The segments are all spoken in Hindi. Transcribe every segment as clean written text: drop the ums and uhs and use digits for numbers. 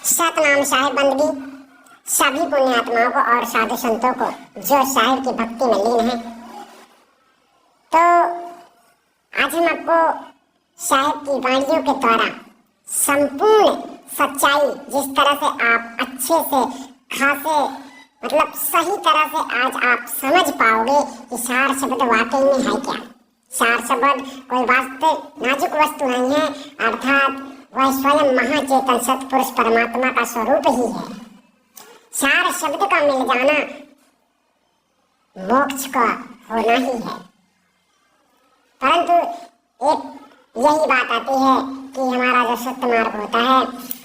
सतनाम साहिब बंदगी सभी पुण्यात्माओं को और साधु संतों को जो साहिब की भक्ति में लीन है। तो आज हम आपको साहिब की वाणियों के द्वारा संपूर्ण सच्चाई, जिस तरह से आप अच्छे से खासे मतलब सही तरह से आज आप समझ पाओगे कि सार शब्द वाकई में है क्या। सार शब्द कोई वास्तविक नाजुक वस्तु नहीं है, अर्थात वह स्वयं महाचेतन सतपुरुष परमात्मा का स्वरूप ही है। सार शब्द का मिल जाना मोक्ष का होना ही है। परंतु एक यही बात आती है कि हमारा जो सत्य मार्ग होता है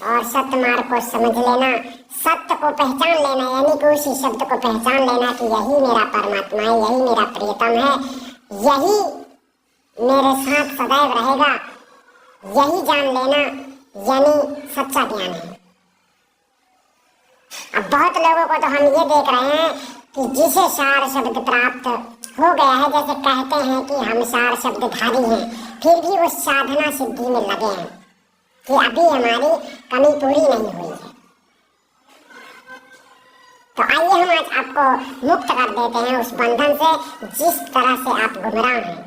और सत्य मार्ग को समझ लेना, सत्य को पहचान लेना, यानी कि उसी शब्द को पहचान लेना कि यही मेरा परमात्मा है, यही मेरा प्रियतम है, यही मेरे साथ सदैव रहेगा, यही जान लेना यानी सच्चा ज्ञान है। अब बहुत लोगों को तो हम ये देख रहे हैं कि जिसे सार शब्द प्राप्त हो गया है, जैसे कहते हैं कि हम सार शब्दधारी हैं, फिर भी वो साधना सिद्धि में लगे हैं कि अभी हमारी कमी पूरी नहीं हुई है। तो आइए हम आज आपको मुक्त कर देते हैं उस बंधन से जिस तरह से आप गुमराह हैं।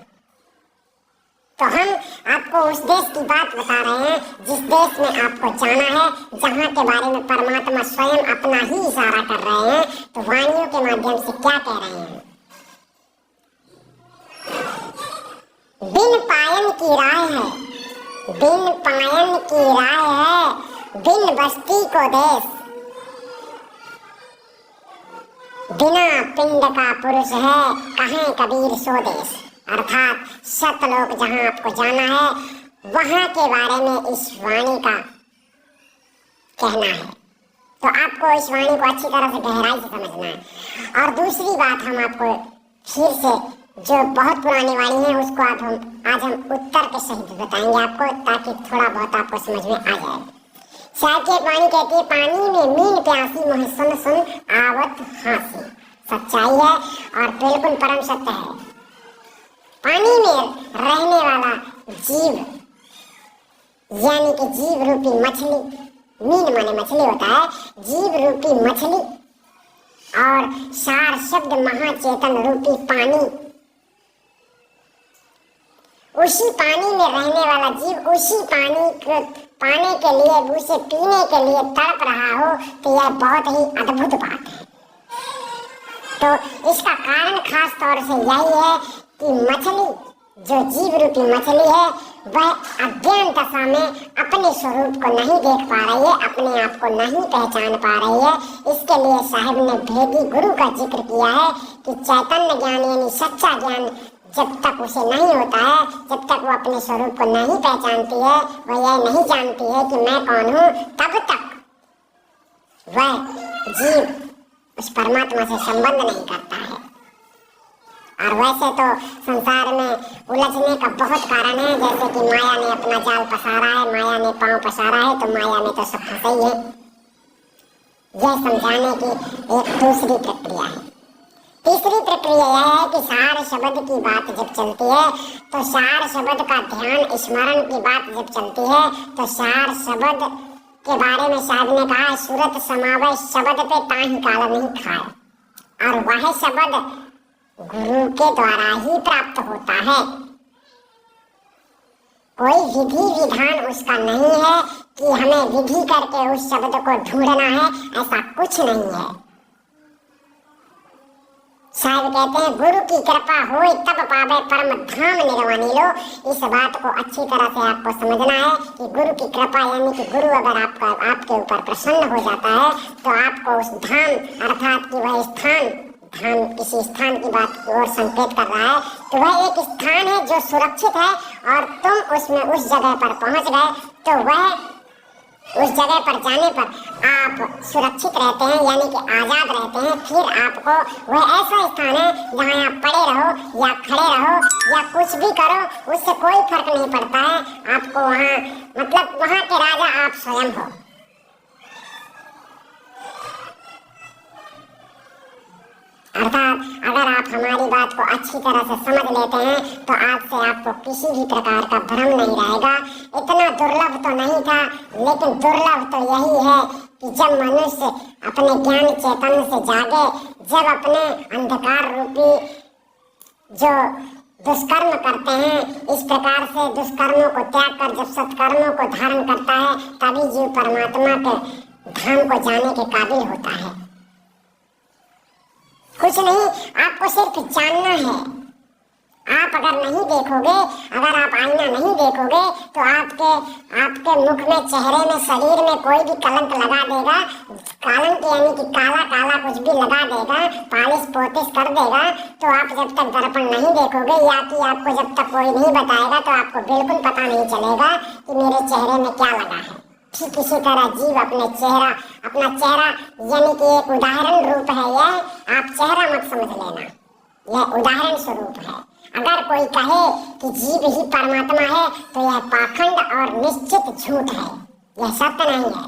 तो हम आपको उस देश की बात बता रहे हैं जिस देश में आपको जाना है, जहाँ के बारे में परमात्मा स्वयं अपना ही इशारा कर रहे हैं। तो वाणियों के माध्यम से क्या कह रहे हैं? बिन पायन की राह है, बिन पायन की राह है, बिन बस्ती को देश, बिना पिंड का पुरुष है, कहें कबीर सो देश। अर्थात सतलोक जहाँ आपको जाना है वहाँ के बारे में इस वाणी का कहना है। तो आपको इस वाणी को अच्छी तरह से गहराई से समझना है। और दूसरी बात हम आपको फिर से जो बहुत पुरानी वाणी है उसको आज हम उत्तर के सहित बताएंगे आपको, ताकि थोड़ा बहुत आपको समझ में आ जाए। साहिब की एक वाणी कहती है, पानी में मीन प्यासी मोहे सुन सुन आवत हासी। सच्चाई है और बिल्कुल परम सत्य है। पानी में रहने वाला जीव यानी कि जीव रूपी मछली, मीन माने मछली होता है, जीव रूपी मछली और सार शब्द महाचेतन रूपी पानी, उसी पानी में रहने वाला जीव उसी पानी को पाने के लिए, उसे पीने के लिए तड़प रहा हो, तो यह बहुत ही अद्भुत बात है। तो इसका कारण खास तौर से यही है कि मछली, जो जीव रूपी मछली है, वह अज्ञान दशा में अपने स्वरूप को नहीं देख पा रही है, अपने आप को नहीं पहचान पा रही है। इसके लिए साहिब ने भेदी गुरु का जिक्र किया है कि चैतन्य ज्ञान यानी सच्चा ज्ञान जब तक उसे नहीं होता है, जब तक वो अपने स्वरूप को नहीं पहचानती है, वह यह नहीं जानती है कि मैं कौन हूँ, तब तक वह जीव उस परमात्मा से संबंध नहीं करता है। और वैसे तो संसार में उलझने का बहुत कारण है, जैसे कि माया ने अपना जाल पसारा है, माया ने पांव पसारा है, तो माया में तो सब फंसे ही है। यह समझाने की एक दूसरी प्रक्रिया है। तीसरी प्रक्रिया यह है कि सार शब्द की बात जब चलती है तो सार शब्द का ध्यान स्मरण की बात जब चलती है तो सार शब्द के बारे में साहब ने कहा, सूरत समावय शब्द पे ताही काल नहीं खाए। और वह शब्द गुरु के द्वारा ही प्राप्त होता है, कोई विधि विधान उसका नहीं है कि हमें विधि करके उस शब्द को ढूंढना है, ऐसा कुछ नहीं है। साहब कहते हैं, गुरु की कृपा होए तब पावे परम धाम निर्वाणी लो। इस बात को अच्छी तरह से आपको समझना है कि गुरु की कृपा यानी कि गुरु अगर आपके ऊपर प्रसन्न हो जाता है तो आपको उस धाम अर्थात कि वह स्थान, धाम किसी स्थान की बात की ओर संकेत कर रहा है, तो वह एक स्थान है जो सुरक्षित है और तुम उसमें उस जगह पर पहुंच गए तो वह उस जगह पर जाने पर आप सुरक्षित रहते हैं यानी कि आजाद रहते हैं। फिर आपको वह ऐसा स्थान है जहाँ आप पड़े रहो या खड़े रहो या कुछ भी करो, उससे कोई फर्क नहीं पड़ता है। आपको वहाँ मतलब वहाँ के राजा आप स्वयं हो। अर्थात अगर आप हमारी बात को अच्छी तरह से समझ लेते हैं तो आज से आपको किसी भी प्रकार का भ्रम नहीं रहेगा। इतना दुर्लभ तो नहीं था, लेकिन दुर्लभ तो यही है कि जब मनुष्य अपने ज्ञान चैतन्य से जागे, जब अपने अंधकार रूपी जो दुष्कर्म करते हैं, इस प्रकार से दुष्कर्मों को त्याग कर जब सत्कर्मों को धारण करता है, तभी जीव परमात्मा के धाम को जाने के काबिल होता है। कुछ नहीं, आपको सिर्फ जानना है। आप अगर नहीं देखोगे, अगर आप आईना नहीं देखोगे, तो आपके मुख में, चेहरे में, शरीर में कोई भी कलंक लगा देगा, कलंक यानी कि काला काला कुछ भी लगा देगा, पालिश पोतिश कर देगा, तो आप जब तक दर्पण नहीं देखोगे या कि आपको जब तक कोई नहीं बताएगा, तो आपको बिल्कुल पता नहीं चलेगा कि मेरे चेहरे में क्या लगा है। ठीक इसी तरह जीव अपना चेहरा यानी कि एक उदाहरण रूप है यह, आप चेहरा मत समझ लेना, यह उदाहरण स्वरूप है। अगर कोई कहे कि जीव ही परमात्मा है, तो यह पाखंड और निश्चित झूठ है, यह सत्य नहीं है।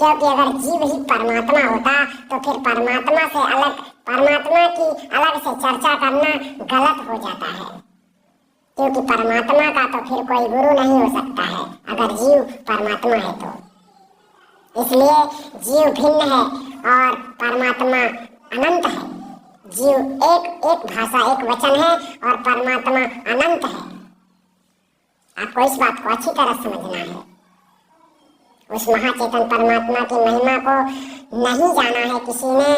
क्योंकि अगर जीव ही परमात्मा होता तो फिर परमात्मा की अलग से चर्चा करना गलत हो जाता है, क्योंकि परमात्मा का तो फिर कोई गुरु नहीं हो सकता है अगर जीव परमात्मा है तो। इसलिए जीव भिन्न है और परमात्मा अनंत है। जीव एक भाषा, एक वचन है और परमात्मा अनंत है। आपको इस बात को अच्छी तरह समझना है। उस महाचेतन परमात्मा की महिमा को नहीं जाना है किसी ने।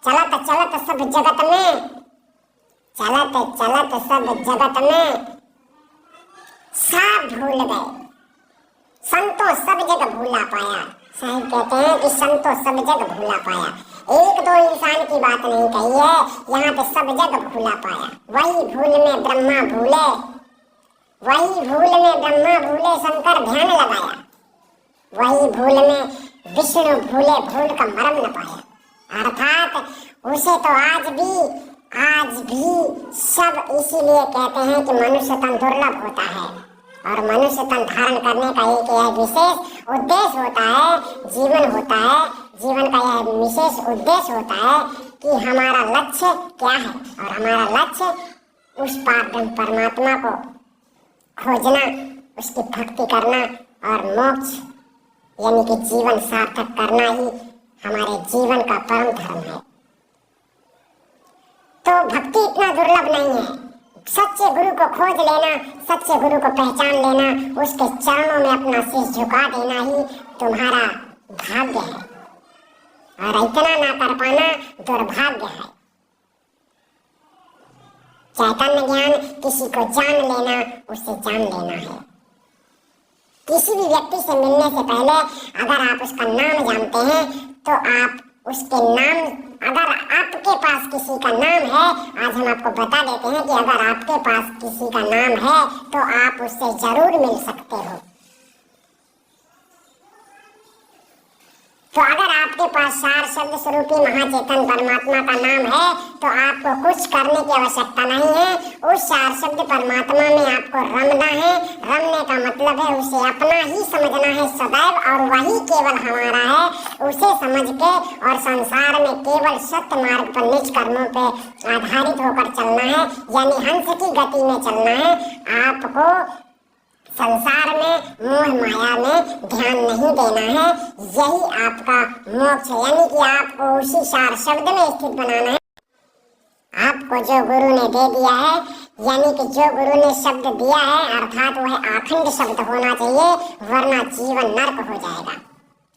चलत चलत सब जगत में, चलत चलत सब जगत में सब भूल गए, संतों सब जग भूला पाया। साहिब कहते हैं कि संतों सब जग भूला पाया। एक दो इंसान की बात नहीं कही है, यहाँ पे सब जग भूला पाया। वही भूल में ब्रह्मा भूले, वही भूल में ब्रह्मा भूले, शंकर ध्यान लगाया। वही भूल में विष्णु भूले, भूल का मरम न पाया। अर्थात उसे तो आज भी सब इसीलिए कहते हैं कि मनुष्य तन दुर्लभ होता है और मनुष्य तन धारण करने का एक यह विशेष उद्देश्य होता है, जीवन होता है। जीवन का यह विशेष उद्देश्य होता है कि हमारा लक्ष्य क्या है, और हमारा लक्ष्य उस परमात्मा को खोजना, उसकी भक्ति करना और मोक्ष यानी कि जीवन सार्थक करना ही हमारे जीवन का परम धर्म है। तो भक्ति इतना दुर्लभ नहीं है। सच्चे गुरु को खोज लेना, सच्चे गुरु को पहचान लेना, उसके चरणों में अपना शीश झुका देना ही तुम्हारा भाग्य है, और इतना ना कर पाना दुर्भाग्य है। चैतन्य ज्ञान किसी को जान लेना, उससे जान लेना है। किसी भी व्यक्ति से मिलने से पहले अगर आप उसका नाम जानते हैं तो आप उसके नाम, अगर आपके पास किसी का नाम है, आज हम आपको बता देते हैं कि अगर आपके पास किसी का नाम है तो आप उससे जरूर मिल सकते हो। तो अगर आपके पास सार शब्द स्वरूपी महाचेतन परमात्मा का नाम है तो आपको कुछ करने की आवश्यकता नहीं है। उस सार शब्द परमात्मा में आपको रमना है। रमने का मतलब है उसे अपना ही समझना है सदैव, और वही केवल हमारा है। उसे समझ के और संसार में केवल सत्य मार्ग पर निज कर्मों पर आधारित होकर चलना है, यानी हंस की गति में चलना है। आपको संसार में मोह माया में ध्यान नहीं देना है। यही आपका मोक्ष है, यानी कि आपको उसी सार शब्द में स्थित बनाना है। आपको जो गुरु ने दे दिया है, यानी कि जो गुरु ने शब्द दिया है, अर्थात वह अखंड शब्द होना चाहिए, वरना जीवन नरक हो जाएगा।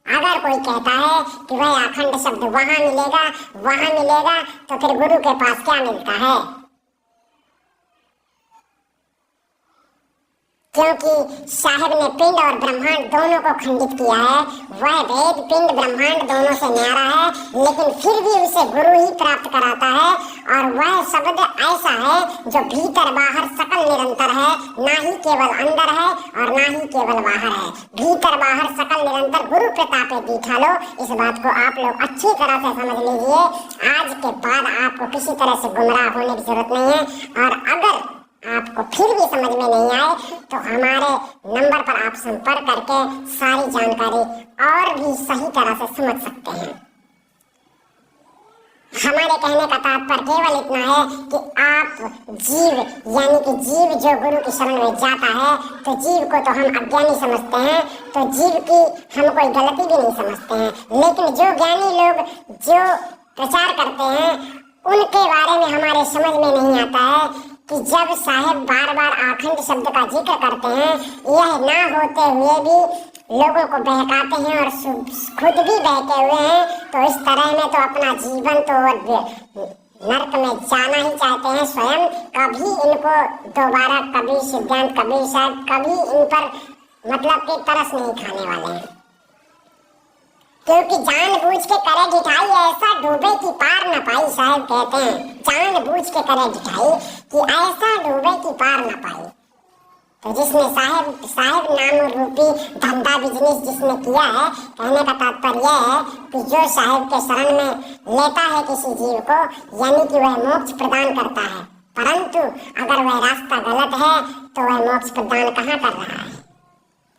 अगर कोई कहता है कि वह अखंड शब्द वहां मिलेगा, तो फिर गुरु के पास क्या मिलता है? क्योंकि साहिब ने पिंड और ब्रह्मांड दोनों को खंडित किया है। वह वेद पिंड ब्रह्मांड दोनों से न्यारा है, लेकिन फिर भी उसे गुरु ही प्राप्त कराता है। और वह शब्द ऐसा है जो भीतर बाहर सकल निरंतर है, ना ही केवल अंदर है और ना ही केवल बाहर है। भीतर बाहर सकल निरंतर गुरु प्रतापे दीठा लो। इस बात को आप लोग अच्छी तरह से समझ लीजिए। आज के बाद आपको किसी तरह से गुमराह होने की जरूरत नहीं है। और अगर आपको फिर भी समझ में नहीं आए तो हमारे नंबर पर आप संपर्क करके सारी जानकारी और भी सही तरह से समझ सकते हैं। हमारे कहने का तात्पर्य केवल इतना है कि आप जीव, यानी कि जीव जो गुरु की शरण में जाता है, तो जीव को तो हम अज्ञानी समझते हैं, तो जीव की हम कोई गलती भी नहीं समझते हैं। लेकिन जो ज्ञानी लोग जो प्रचार करते हैं उनके बारे में हमारे समझ में नहीं आता है कि जब साहेब बार बार आखंड शब्द का जिक्र करते हैं, यह ना होते हुए भी लोगों को बहकाते हैं और खुद भी बहके हुए हैं, तो इस तरह में तो अपना जीवन तो नर्क में जाना ही चाहते हैं स्वयं। कभी इनको दोबारा कभी सिद्धांत कभी शायद कभी इन पर मतलब कि तरस नहीं खाने वाले हैं, क्योंकि जानबूझ के करे ढिठाई ऐसा डूबे कि पार न पाई। साहब कहते हैं जानबूझ के करे ढिठाई कि ऐसा डूबे कि पार न पाई। तो जिसने साहेब नाम रूपी धंधा बिजनेस जिसने किया है, कहने का तात्पर्य है कि जो साहेब के शरण में लेता है किसी जीव को, यानी कि वह मोक्ष प्रदान करता है। परंतु अगर वह रास्ता गलत है तो वह मोक्ष प्रदान कहाँ कर रहा है?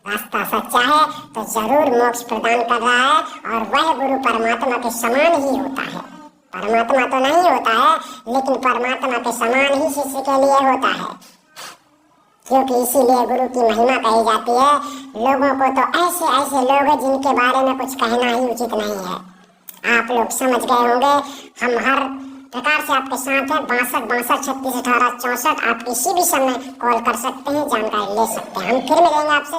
रास्ता सच्चा है तो जरूर मोक्ष प्रदान कर रहा है, और वह गुरु परमात्मा के समान ही होता है। परमात्मा तो नहीं होता है, लेकिन परमात्मा के समान ही शिष्य के लिए होता है, क्योंकि इसीलिए गुरु की महिमा कही जाती है। लोगों को तो ऐसे ऐसे लोग हैं जिनके बारे में कुछ कहना ही उचित नहीं है। आप लोग समझ गए होंगे। हम हर प्रकार से आपके साथ हैं। 62 36 18 64। आप किसी भी समय कॉल कर सकते हैं, जानकारी ले सकते हैं। हम फिर मिलेंगे आपसे।